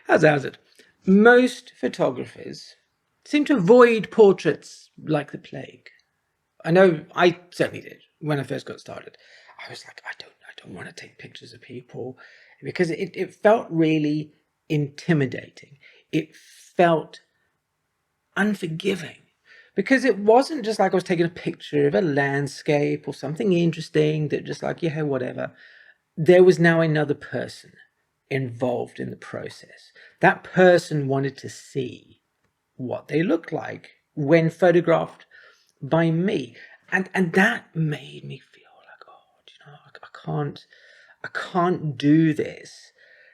How's it? Most photographers seem to avoid portraits like the plague. I know I certainly did when I first got started. I was like, I don't want to take pictures of people because it felt really intimidating. It felt unforgiving because it wasn't just like I was taking a picture of a landscape or something interesting that just like, yeah, whatever. There was now another person involved in the process. That person wanted to see what they looked like when photographed by me. And that made me feel like, oh, I can't do this.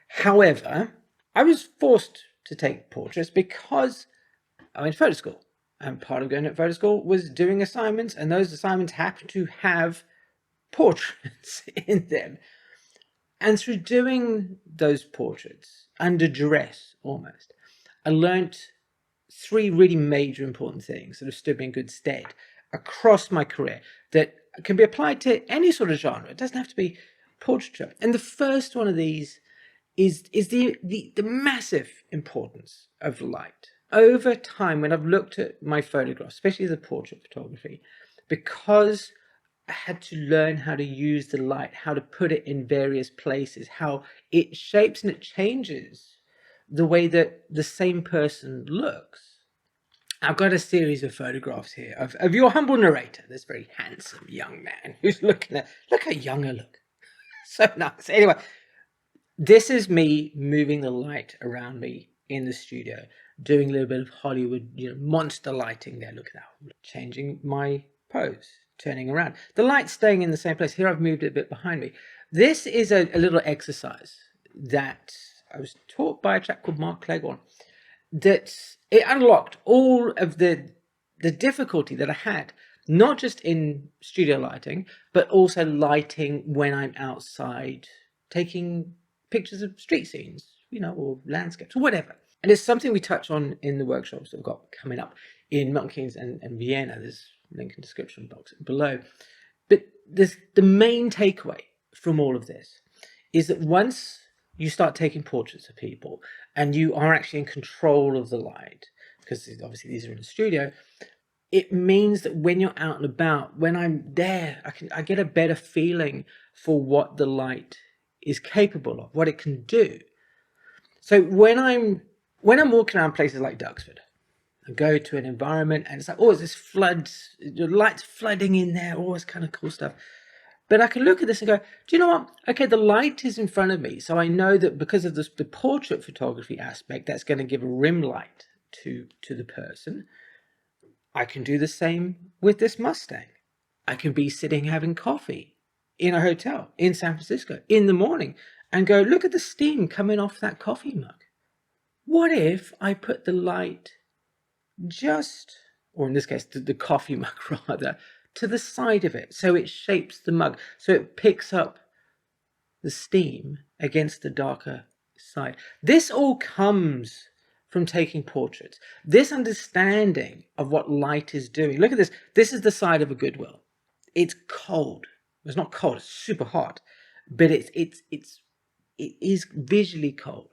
However, I was forced to take portraits because I went to photo school. And part of going to photo school was doing assignments, and those assignments happened to have portraits in them. And through doing those portraits, under duress almost, I learnt three really major important things that have stood me in good stead across my career that can be applied to any sort of genre. It doesn't have to be portraiture. And the first one of these is the massive importance of light. Over time, when I've looked at my photographs, especially the portrait photography, because I had to learn how to use the light, how to put it in various places, how it shapes and it changes the way that the same person looks. I've got a series of photographs here of your humble narrator, this very handsome young man who's look how young I look. So nice. Anyway, this is me moving the light around me in the studio, doing a little bit of Hollywood, monster lighting there. Look at that. Changing my pose, turning around. The light's staying in the same place. Here I've moved it a bit behind me. This is a little exercise that I was taught by a chap called Mark Cleghorn, that it unlocked all of the difficulty that I had, not just in studio lighting, but also lighting when I'm outside taking pictures of street scenes, or landscapes or whatever. And it's something we touch on in the workshops that we've got coming up in Milton Keynes and Vienna. There's a link in the description box below. But the main takeaway from all of this is that once you start taking portraits of people and you are actually in control of the light, because obviously these are in the studio, it means that when you're out and about, when I'm there, I get a better feeling for what the light is capable of, what it can do. So when I'm walking around places like Duxford, I go to an environment and it's like, oh, it's this floods, the light's flooding in there, all this kind of cool stuff. But I can look at this and go, do you know what? Okay, the light is in front of me. So I know that because of the portrait photography aspect, that's going to give a rim light to the person. I can do the same with this Mustang. I can be sitting having coffee in a hotel in San Francisco in the morning and go, look at the steam coming off that coffee mug. What if I put the light just, or in this case, the coffee mug rather, to the side of it, so it shapes the mug, so it picks up the steam against the darker side. This all comes from taking portraits. This understanding of what light is doing. Look at this. This is the side of a Goodwill. It's cold. It's not cold. It's super hot, but it is visually cold.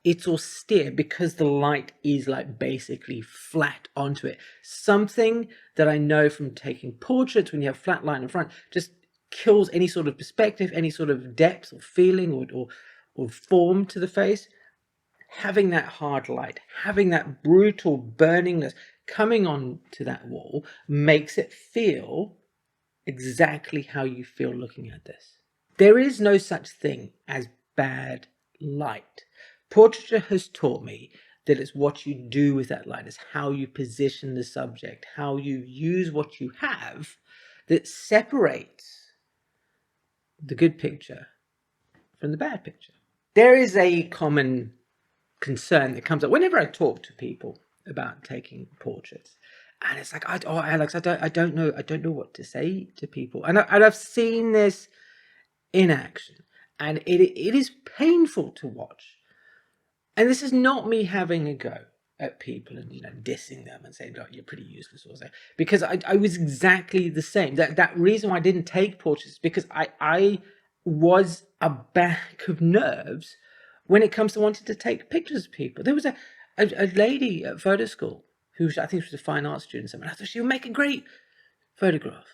It's austere because the light is like basically flat onto it. Something that I know from taking portraits, when you have flat line in front, just kills any sort of perspective, any sort of depth or feeling or form to the face. Having that hard light, having that brutal burningness coming on to that wall makes it feel exactly how you feel looking at this. There is no such thing as bad light. Portraiture has taught me that it's what you do with that light, it's how you position the subject, how you use what you have that separates the good picture from the bad picture. There is a common concern that comes up whenever I talk to people about taking portraits, and it's like, Alex, I don't know what to say to people, and I've seen this in action, and it is painful to watch. And this is not me having a go at people and dissing them and saying, "Oh, you're pretty useless," or so, because I was exactly the same. That reason why I didn't take portraits is because I was a bag of nerves when it comes to wanting to take pictures of people. There was a lady at photo school who I think she was a fine art student, and I thought she would make a great photograph.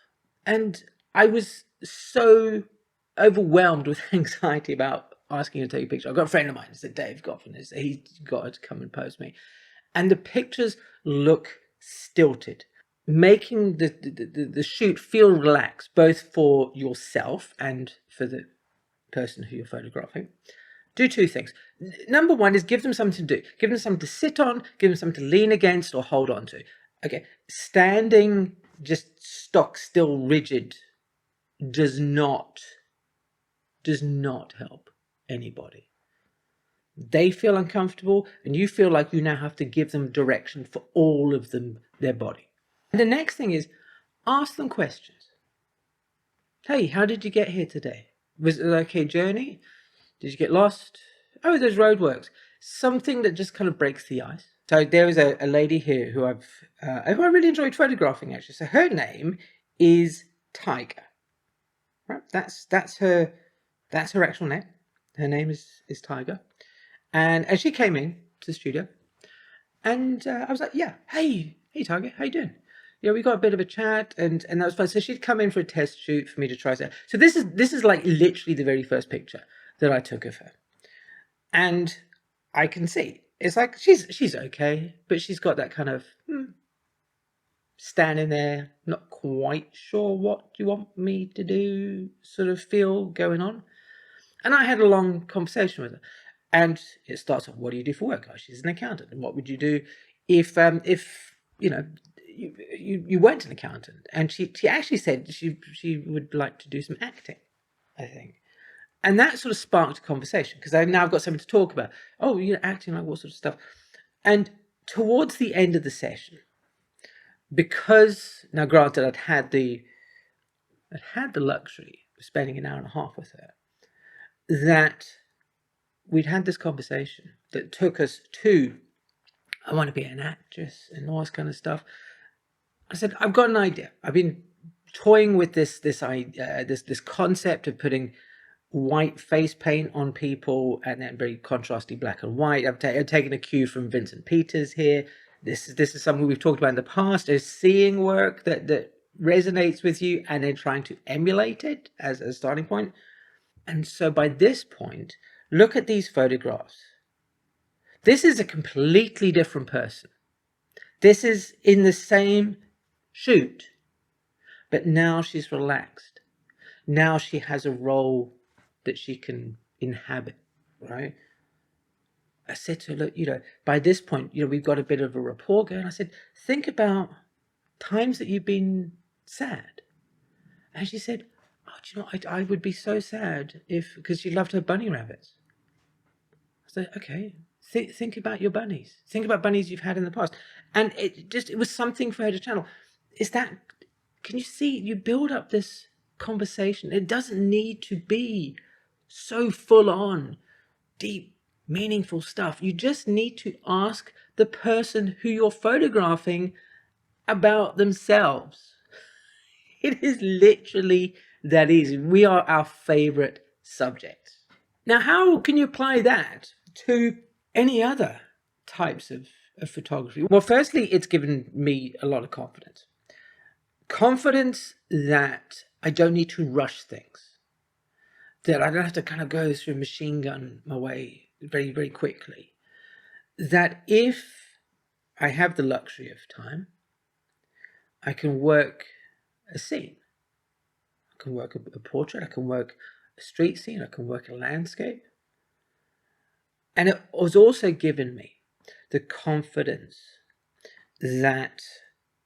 And I was so overwhelmed with anxiety about asking her to take a picture. I've got a friend of mine, it's Dave Goffin, he's got her to come and pose me. And the pictures look stilted, making the shoot feel relaxed, both for yourself and for the person who you're photographing. Do two things. Number one is give them something to do. Give them something to sit on, give them something to lean against or hold on to. Okay, standing just stock still rigid does not help anybody. They feel uncomfortable and you feel like you now have to give them direction for all of them, their body. And the next thing is ask them questions. Hey, how did you get here today? Was it an okay journey? Did you get lost? Oh, there's roadworks. Something that just kind of breaks the ice. So there is a lady here who I really enjoyed photographing, actually. So her name is Tiger. Right? That's her actual name. Her name is Tiger. And she came in to the studio, and I was like, yeah, hey Tiger, how you doing? You know, we got a bit of a chat, and that was fun. So she'd come in for a test shoot for me to try. So this is like literally the very first picture that I took of her, and I can see it's like she's okay, but she's got that kind of standing there, not quite sure what you want me to do sort of feel going on. And I had a long conversation with her, and it starts off, what do you do for work? Oh, she's an accountant. And what would you do if you know you weren't an accountant? And she actually said she would like to do some acting, I think. And that sort of sparked a conversation, because I've got something to talk about. Oh, you're acting, like what sort of stuff? And towards the end of the session, because now granted I'd had the luxury of spending an hour and a half with her, that we'd had this conversation that took us to, I want to be an actress and all this kind of stuff. I said, I've got an idea. I've been toying with this concept of putting white face paint on people and then very contrasty black and white. I've taken a cue from Vincent Peters here. This is something we've talked about in the past, is seeing work that resonates with you and then trying to emulate it as a starting point. And so by this point, look at these photographs. This is a completely different person. This is in the same shoot, but now she's relaxed. Now she has a role that she can inhabit, right? I said to her, look, by this point, we've got a bit of a rapport going. I said, think about times that you've been sad. And she said, oh, do you know, I would be so sad because she loved her bunny rabbits. I said, okay, think about your bunnies. Think about bunnies you've had in the past. And it was something for her to channel. Can you see, you build up this conversation. It doesn't need to be so full on, deep, meaningful stuff. You just need to ask the person who you're photographing about themselves. It is literally that easy. We are our favorite subjects. Now, how can you apply that to any other types of photography? Well, firstly, it's given me a lot of confidence. Confidence that I don't need to rush things, that I don't have to kind of go through machine gun my way very, very quickly. That if I have the luxury of time, I can work a scene. I can work a portrait, I can work a street scene, I can work a landscape. And it was also given me the confidence that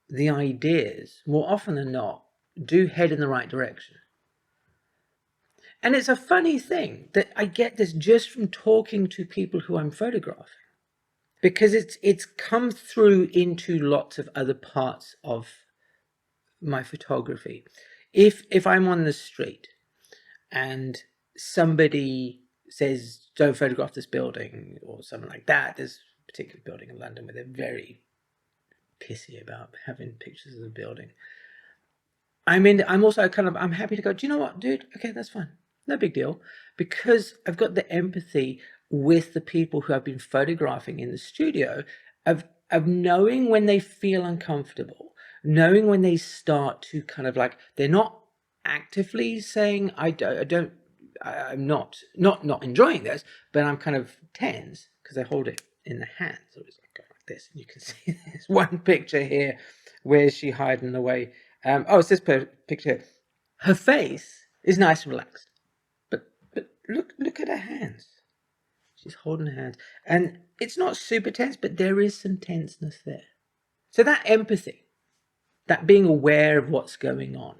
the ideas, more often than not, do head in the right direction. And it's a funny thing that I get this just from talking to people who I'm photographing, because it's come through into lots of other parts of my photography. If I'm on the street and somebody says, don't photograph this building or something like that, there's a particular building in London where they're very pissy about having pictures of the building. I'm also I'm happy to go, do you know what, dude? Okay, that's fine. No big deal. Because I've got the empathy with the people who I've been photographing in the studio of knowing when they feel uncomfortable, knowing when they start to kind of like, they're not actively saying, I'm not enjoying this, but I'm kind of tense because I hold it in the hand. So it's like this, and you can see there's one picture here where she's hiding away. It's this picture. Her face is nice and relaxed, but look at her hands. She's holding her hands, and it's not super tense, but there is some tenseness there. So that empathy, that being aware of what's going on,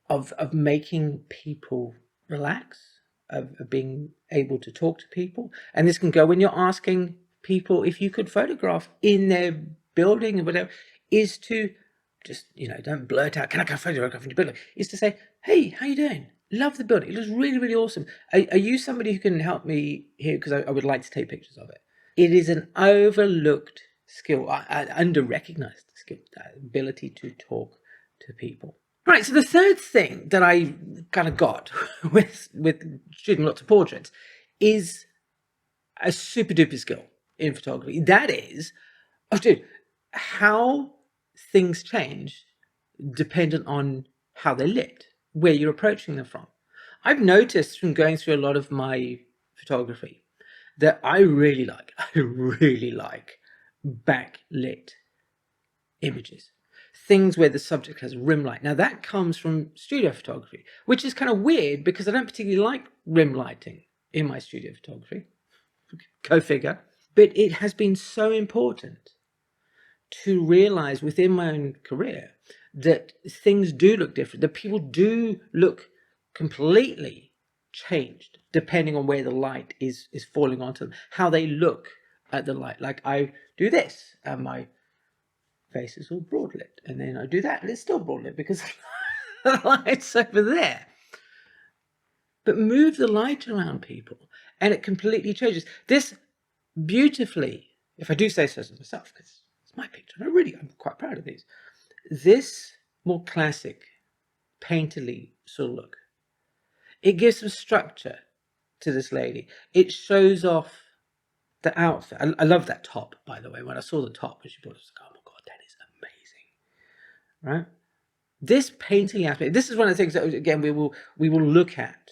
of making people relax, of being able to talk to people. And this can go when you're asking people if you could photograph in their building or whatever, is to just, don't blurt out, can I come photograph in your building? Is to say, hey, how you doing? Love the building. It looks really, really awesome. Are you somebody who can help me here? Because I would like to take pictures of it. It is an overlooked skill, under-recognized skill, that ability to talk to people. Right, so the third thing that I kind of got with shooting lots of portraits is a super duper skill in photography. That is, how things change dependent on how they're lit, where you're approaching them from. I've noticed from going through a lot of my photography that I really like backlit images. Things where the subject has rim light. Now that comes from studio photography, which is kind of weird because I don't particularly like rim lighting in my studio photography. Go figure. But it has been so important to realize within my own career that things do look different, that people do look completely changed depending on where the light is falling onto them, how they look at the light. Like I do this and my face is all broad lit, and then I do that and it's still broad lit because the light's over there. But move the light around people and it completely changes. This beautifully, if I do say so myself, because it's my picture, I'm quite proud of these. This more classic, painterly sort of look, it gives some structure to this lady. It shows off the outfit. I love that top, by the way. When I saw the top, when she brought it, I was like, oh my God, that is amazing. Right? This painting aspect, this is one of the things that, again, we will look at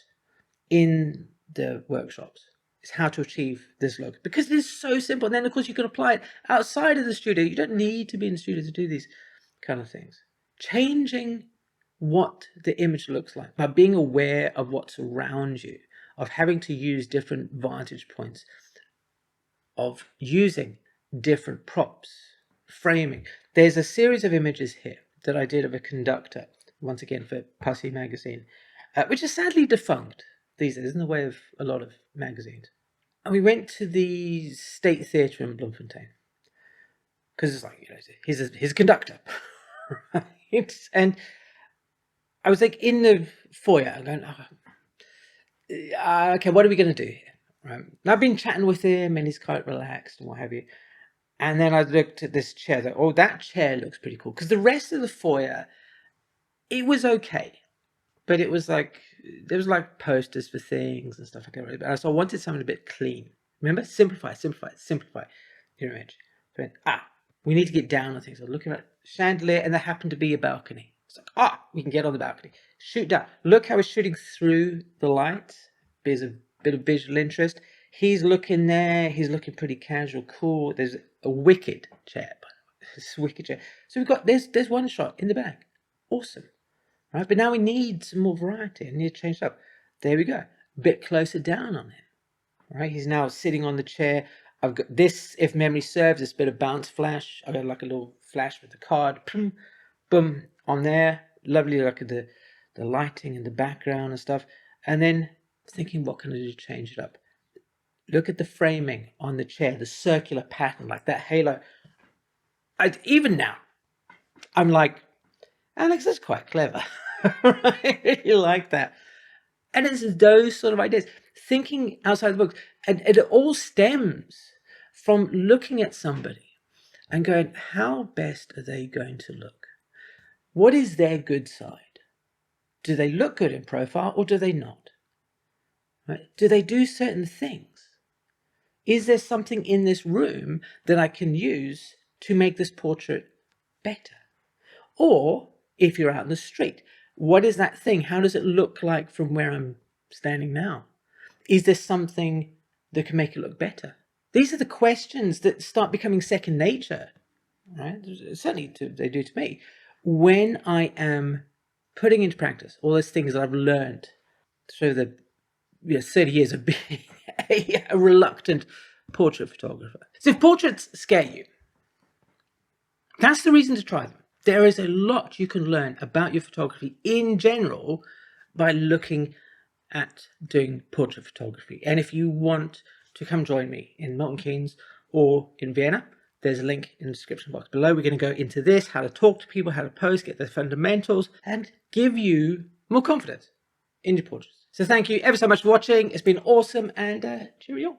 in the workshops, is how to achieve this look, because it is so simple. And then, of course, you can apply it outside of the studio. You don't need to be in the studio to do these kind of things. Changing what the image looks like by being aware of what's around you, of having to use different vantage points, of using different props, framing. There's a series of images here that I did of a conductor, once again for Pussy magazine, which is sadly defunct these days in the way of a lot of magazines. And we went to the State Theatre in Bloemfontein because it's like, he's a conductor, right? And I was like in the foyer, I'm going, okay, what are we going to do here? Right. And I've been chatting with him and he's quite relaxed and what have you. And then I looked at this chair, that chair looks pretty cool. Because the rest of the foyer, it was okay. But it was like, there was like posters for things and stuff like that. So I wanted something a bit clean. Remember? Simplify your image. So I went, we need to get down on things. So looking at chandelier, and there happened to be a balcony. It's like, we can get on the balcony. Shoot down. Look how it's shooting through the light. There's a bit of visual interest. He's looking there. He's looking pretty casual, cool. There's a wicked chair. This wicked chair. So we've got, there's one shot in the back. Awesome. Right, but now we need some more variety. I need to change it up. There we go. A bit closer down on him. Right, he's now sitting on the chair. I've got this, if memory serves, this bit of bounce flash. I've got like a little flash with the card. Boom, boom, on there. Lovely look at the lighting and the background and stuff. And then thinking, what can I do to change it up? Look at the framing on the chair, the circular pattern, like that halo. Even now, I'm like, Alex, that's quite clever. I really like that. And it's those sort of ideas, thinking outside the box. And it all stems from looking at somebody and going, how best are they going to look? What is their good side? Do they look good in profile or do they not? Right? Do they do certain things? Is there something in this room that I can use to make this portrait better? Or if you're out in the street, what is that thing? How does it look like from where I'm standing now? Is there something that can make it look better? These are the questions that start becoming second nature, right? Certainly they do to me. When I am putting into practice all those things that I've learned through the 30 years of being a reluctant portrait photographer. So if portraits scare you, that's the reason to try them. There is a lot you can learn about your photography in general by looking at doing portrait photography. And if you want to come join me in Milton Keynes or in Vienna, there's a link in the description box below. We're going to go into this, how to talk to people, how to pose, get the fundamentals, and give you more confidence in your portraits. So thank you ever so much for watching. It's been awesome, and cheerio.